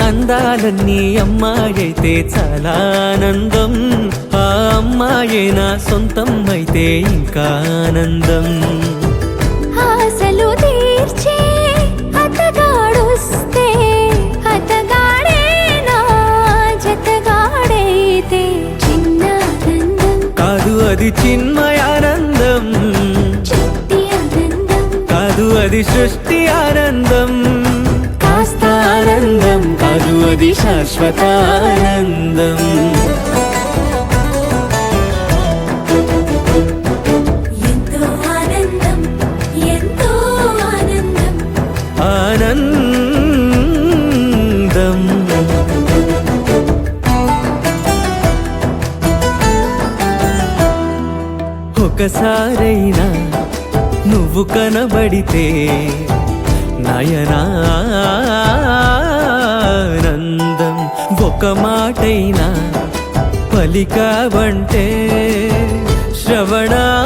అందాలన్నీ అమ్మాయైతే చాలా ఆనందం, ఆ అమ్మాయే నా సొంతం అయితే ఇంకా ఆనందం. ఆశలు తీర్చే అతగాడొస్తే అతగాడే నా జతగాడైతే చిన్న ఆనందం కాదు అది చిన్మయానందం, చిట్టి ఆనందం కాదు అది సృష్టి ఆనందం, కాస్త ఆనందం కాదు అది శాశ్వత ఆనందం. ఎంతో ఆనందం ఎంతో ఆనందం ఆనందం. ఒకసారైనా నువ్వు కనబడితే నయనానందం, ఒక మాటైనా పలికావంటే శ్రవణానందం.